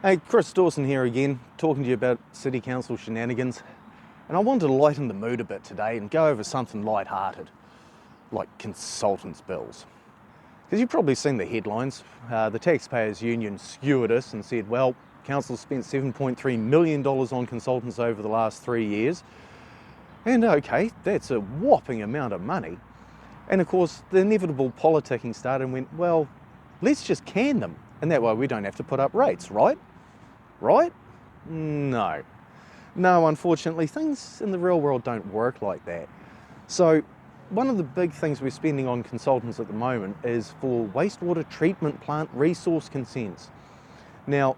Hey, Chris Dawson here again, talking to you about City Council shenanigans. And I wanted to lighten the mood a bit today and go over something light-hearted, like consultants' bills. Because you've probably seen the headlines. The Taxpayers Union skewered us and said, well, Council spent $7.3 million on consultants over the last 3 years. And okay, that's a whopping amount of money. And of course, the inevitable politicking started and went, well, let's just can them. And that way we don't have to put up rates, right? Right? No. No, unfortunately, things in the real world don't work like that. So one of the big things we're spending on consultants at the moment is for wastewater treatment plant resource consents. Now,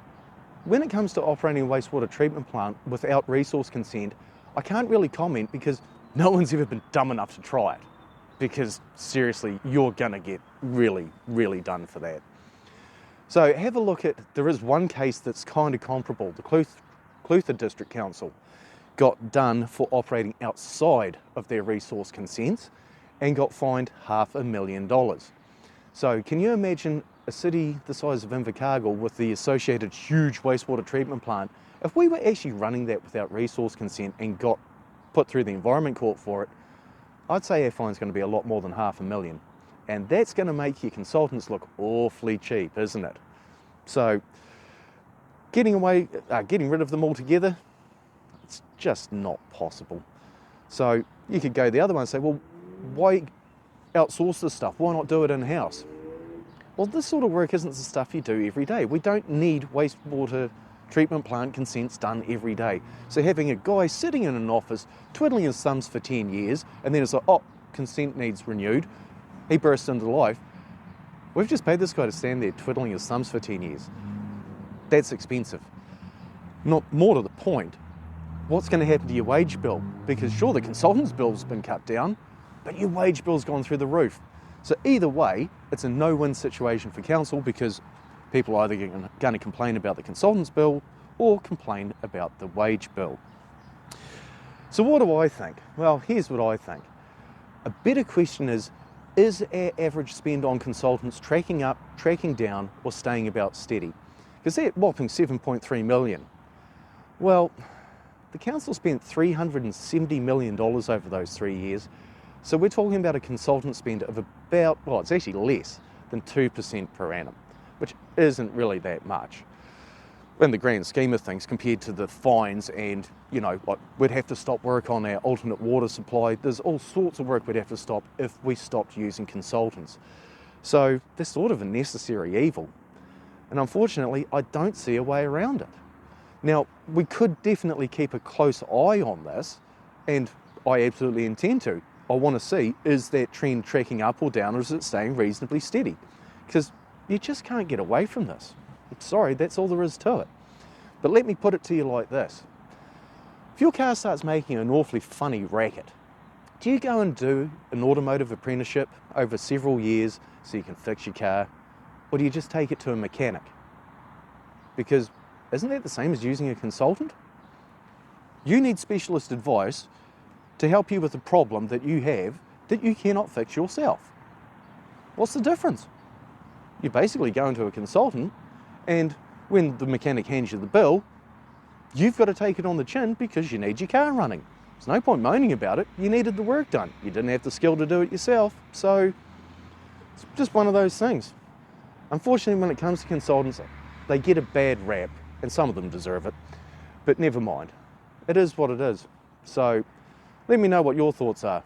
when it comes to operating a wastewater treatment plant without resource consent, I can't really comment because no one's ever been dumb enough to try it. Because seriously, you're gonna get really, really done for that. So have a look at, there is one case that's kind of comparable. The Clutha District Council got done for operating outside of their resource consents and got fined $500,000. So can you imagine a city the size of Invercargill with the associated huge wastewater treatment plant? If we were actually running that without resource consent and got put through the Environment Court for it, I'd say our fine's going to be a lot more than $500,000. And that's going to make your consultants look awfully cheap, isn't it? So getting rid of them altogether, it's just not possible. So you could go the other way and say, well, why outsource this stuff? Why not do it in-house? Well, this sort of work isn't the stuff you do every day. We don't need wastewater treatment plant consents done every day. So having a guy sitting in an office twiddling his thumbs for 10 years and then it's like, oh, consent needs renewed, he bursts into life. We've just paid this guy to stand there twiddling his thumbs for 10 years. That's expensive. Not more to the point, what's going to happen to your wage bill? Because sure, the consultant's bill's been cut down, but your wage bill's gone through the roof. So either way, it's a no-win situation for council because people are either going to complain about the consultant's bill or complain about the wage bill. So what do I think? Well, here's what I think. A better question is our average spend on consultants tracking up, tracking down, or staying about steady? Because they're whopping $7.3 million. Well, the council spent $370 million over those 3 years. So we're talking about a consultant spend of about, well, it's actually less than 2% per annum, which isn't really that much in the grand scheme of things compared to the fines and, you know, like we'd have to stop work on our alternate water supply. There's all sorts of work we'd have to stop if we stopped using consultants. So they're sort of a necessary evil. And unfortunately, I don't see a way around it. Now, we could definitely keep a close eye on this, and I absolutely intend to. I want to see, is that trend tracking up or down, or is it staying reasonably steady? Because you just can't get away from this. I'm sorry, that's all there is to it. But let me put it to you like this. If your car starts making an awfully funny racket, do you go and do an automotive apprenticeship over several years so you can fix your car? Or do you just take it to a mechanic? Because isn't that the same as using a consultant? You need specialist advice to help you with a problem that you have that you cannot fix yourself. What's the difference? You're basically going to a consultant, and when the mechanic hands you the bill, you've got to take it on the chin because you need your car running. There's no point moaning about it. You needed the work done. You didn't have the skill to do it yourself. So it's just one of those things. Unfortunately, when it comes to consultants, they get a bad rap, and some of them deserve it, but never mind. It is what it is. So let me know what your thoughts are.